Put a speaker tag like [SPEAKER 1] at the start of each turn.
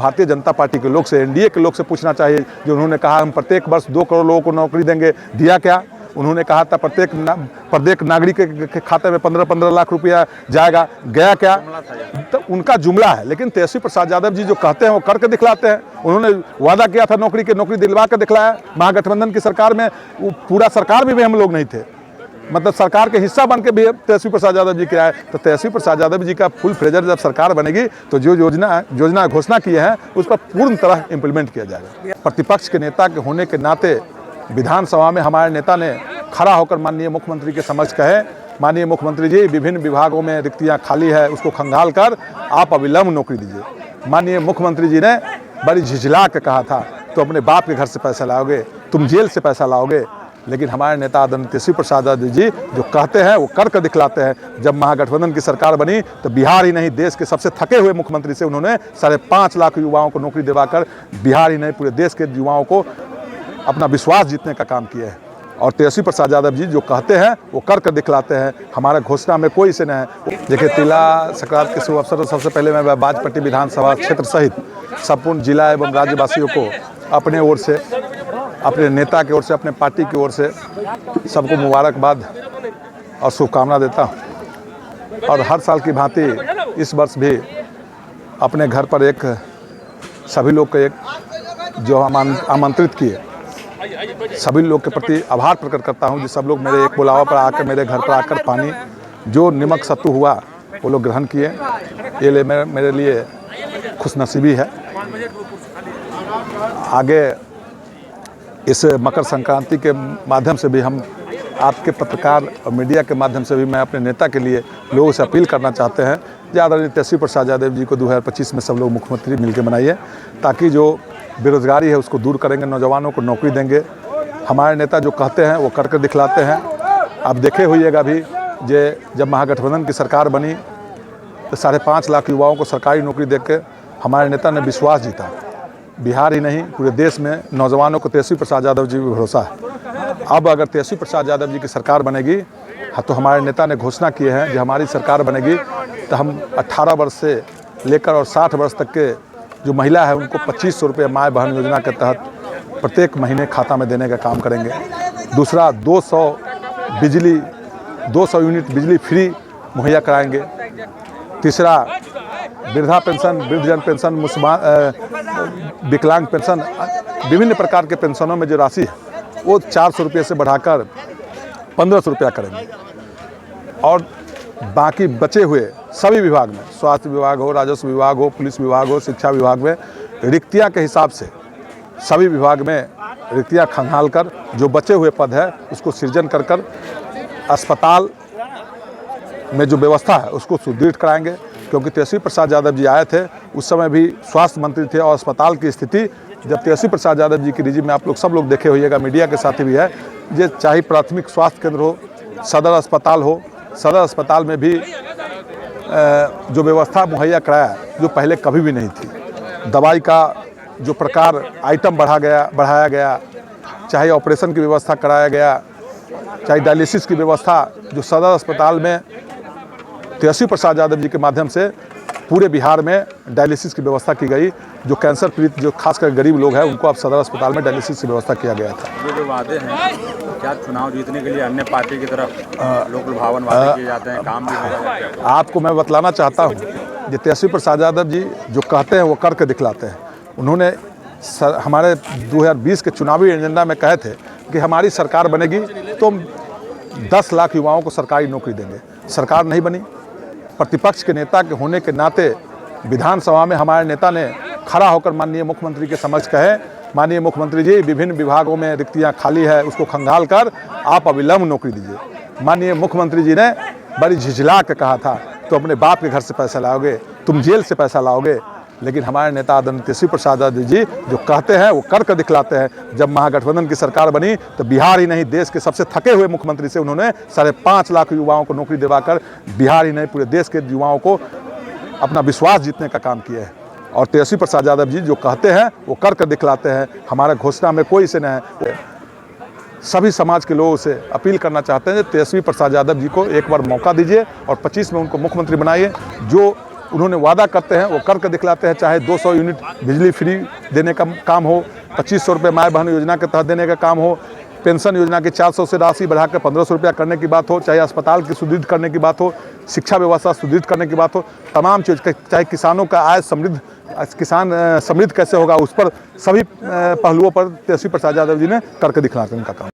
[SPEAKER 1] Bharatiya Janata party के लोग से, एनडीए के लोग से पूछना चाहिए। जो उन्होंने कहा हम प्रत्येक वर्ष 2 करोड़ लोगों को नौकरी देंगे, दिया क्या? उन्होंने कहा था प्रत्येक नागरिक के खाते में 15-15 लाख रुपया जाएगा, गया क्या? तो उनका जुमला है। लेकिन तेजस्वी प्रसाद यादव जी जो कहते हैं वो करके दिखलाते हैं। उन्होंने वादा किया था नौकरी दिलवा कर दिखलाया। महागठबंधन की सरकार में पूरा सरकार में भी हम लोग नहीं थे, मतलब सरकार के हिस्सा बन के भी तेजस्वी प्रसाद यादव जी के आए। तो तेजस्वी प्रसाद यादव जी का फुल फ्लेजर जब सरकार बनेगी तो जो योजना घोषणा किए हैं उस पर पूर्ण तरह इम्प्लीमेंट किया जाएगा। प्रतिपक्ष के नेता के होने के नाते विधानसभा में हमारे नेता ने खड़ा होकर माननीय मुख्यमंत्री के समक्ष कहे, माननीय मुख्यमंत्री जी विभिन्न विभागों में रिक्तियां खाली है, उसको खंगाल कर आप अविलंब नौकरी दीजिए। माननीय मुख्यमंत्री जी ने बड़ी झिझला के कहा था तो अपने बाप के घर से पैसा लाओगे, तुम जेल से पैसा लाओगे। लेकिन हमारे नेता आदरणीय तेजस्वी प्रसाद यादव जी जो कहते हैं वो कर दिखलाते हैं। जब महागठबंधन की सरकार बनी तो बिहार ही नहीं देश के सबसे थके हुए मुख्यमंत्री से उन्होंने 5.5 लाख युवाओं को नौकरी दिलवाकर बिहार ही नहीं पूरे देश के युवाओं को अपना विश्वास जीतने का काम किया है। और तेजस्वी प्रसाद यादव जी जो कहते हैं वो कर दिखलाते हैं। हमारा घोषणा में कोई से नहीं है। देखिए, तिला संक्रांति के शुभ अवसर पर सबसे पहले मैं बाजपट्टी विधानसभा क्षेत्र सहित संपूर्ण जिला एवं राज्यवासियों को अपने ओर से, अपने नेता की ओर से, अपने पार्टी की ओर से सबको मुबारकबाद और शुभकामना देता हूँ। और हर साल की भांति इस वर्ष भी अपने घर पर एक सभी लोग को एक जो हम आमंत्रित किए सभी लोग के प्रति आभार प्रकट करता हूं। जो सब लोग मेरे एक बुलावा पर आकर मेरे घर पर आकर पानी जो नमक सत्तू हुआ वो लोग ग्रहण किए, ये मेरे लिए खुशनसीबी है। आगे इस मकर संक्रांति के माध्यम से भी हम आपके पत्रकार और मीडिया के माध्यम से भी मैं अपने नेता के लिए लोगों से अपील करना चाहते हैं कि आदरणीय तेजस्वी प्रसाद यादव जी को 2025 में सब लोग मुख्यमंत्री मिलकर बनाइए, ताकि जो बेरोजगारी है उसको दूर करेंगे, नौजवानों को नौकरी देंगे। हमारे नेता जो कहते हैं वो कर दिखलाते हैं। आप देखे होइएगा भी जब महागठबंधन की सरकार बनी तो 5.5 लाख युवाओं को सरकारी नौकरी देकर हमारे नेता ने विश्वास जीता। बिहार ही नहीं पूरे देश में नौजवानों को तेजस्वी प्रसाद यादव जी पर भरोसा है। अब अगर तेजस्वी प्रसाद यादव जी की सरकार बनेगी तो हमारे नेता ने घोषणा किए हैं कि हमारी सरकार बनेगी तो हम 18 वर्ष से लेकर और 60 वर्ष तक के जो महिला है उनको 2500 रुपये माय बहन योजना के तहत प्रत्येक महीने खाता में देने का काम करेंगे। दूसरा 200 यूनिट बिजली फ्री मुहैया कराएंगे। तीसरा वृद्धा पेंशन, वृद्धजन पेंशन, विकलांग पेंशन, विभिन्न प्रकार के पेंशनों में जो राशि है वो 400 रुपये से बढ़ाकर 1500 रुपया करेंगे। और बाकी बचे हुए सभी विभाग में, स्वास्थ्य विभाग हो, राजस्व विभाग हो, पुलिस विभाग हो, शिक्षा विभाग में रिक्तियां के हिसाब से सभी विभाग में रिक्तियां खंगाल कर जो बचे हुए पद है उसको सृजन कर अस्पताल में जो व्यवस्था है उसको सुदृढ़ कराएंगे। क्योंकि तेजस्वी प्रसाद यादव जी आए थे उस समय भी स्वास्थ्य मंत्री थे और अस्पताल की स्थिति जब तेजस्वी प्रसाद यादव जी की रिजीम में आप लोग सब लोग देखे होइएगा, मीडिया के साथी भी है, ये चाहे प्राथमिक स्वास्थ्य केंद्र हो, सदर अस्पताल हो, सदर अस्पताल में भी जो व्यवस्था मुहैया कराया जो पहले कभी भी नहीं थी। दवाई का जो प्रकार आइटम बढ़ाया गया, चाहे ऑपरेशन की व्यवस्था कराया गया, चाहे डायलिसिस की व्यवस्था जो सदर अस्पताल में तेजस्वी प्रसाद यादव जी के माध्यम से पूरे बिहार में डायलिसिस की व्यवस्था की गई। जो कैंसर पीड़ित जो खासकर गरीब लोग हैं उनको अब सदर अस्पताल में डायलिसिस की व्यवस्था किया गया था।
[SPEAKER 2] ये जो वादे हैं क्या चुनाव जीतने के लिए अन्य पार्टी की तरफ लोक लुभावन वादे किए जाते हैं, काम भी हो जाता है?
[SPEAKER 1] आपको मैं बतलाना चाहता हूँ कि तेजस्वी प्रसाद यादव जी जो कहते हैं वो करके दिखलाते हैं। उन्होंने हमारे 2020 के चुनावी एजेंडा में कहे थे कि हमारी सरकार बनेगी तो हम 10 लाख युवाओं को सरकारी नौकरी देंगे। सरकार नहीं बनी। प्रतिपक्ष के नेता के होने के नाते विधानसभा में हमारे नेता ने खड़ा होकर माननीय मुख्यमंत्री के समक्ष कहे, माननीय मुख्यमंत्री जी विभिन्न विभागों में रिक्तियां खाली है उसको खंगाल कर आप अविलंब नौकरी दीजिए। माननीय मुख्यमंत्री जी ने बड़ी झिझला के कहा था तो अपने बाप के घर से पैसा लाओगे, तुम जेल से पैसा लाओगे। लेकिन हमारे नेता आदरणीय तेजस्वी प्रसाद यादव जी जो कहते हैं वो कर दिखलाते हैं। जब महागठबंधन की सरकार बनी तो बिहार ही नहीं देश के सबसे थके हुए मुख्यमंत्री से उन्होंने 5.5 लाख युवाओं को नौकरी दिलवाकर बिहार ही नहीं पूरे देश के युवाओं को अपना विश्वास जीतने का काम किया है। और तेजस्वी प्रसाद यादव जी जो कहते हैं वो कर दिखलाते हैं। हमारा घोषणा में कोई से नहीं है। सभी समाज के लोगों से अपील करना चाहते हैं तेजस्वी प्रसाद यादव जी को एक बार मौका दीजिए और 25 में उनको मुख्यमंत्री बनाइए। जो उन्होंने वादा करते हैं वो करके दिखलाते हैं। चाहे 200 यूनिट बिजली फ्री देने का काम हो, 2500 रुपये माय बहन योजना के तहत देने का काम हो, पेंशन योजना की 400 से राशि बढ़ाकर 1500 रुपया करने की बात हो, चाहे अस्पताल की सुदृढ़ करने की बात हो, शिक्षा व्यवस्था सुदृढ़ करने की बात हो, तमाम चीज़, चाहे किसानों का आय समृद्ध, किसान समृद्ध कैसे होगा, उस पर सभी पहलुओं पर तेजस्वी प्रसाद यादव जी ने करके दिखलाते हैं उनका काम।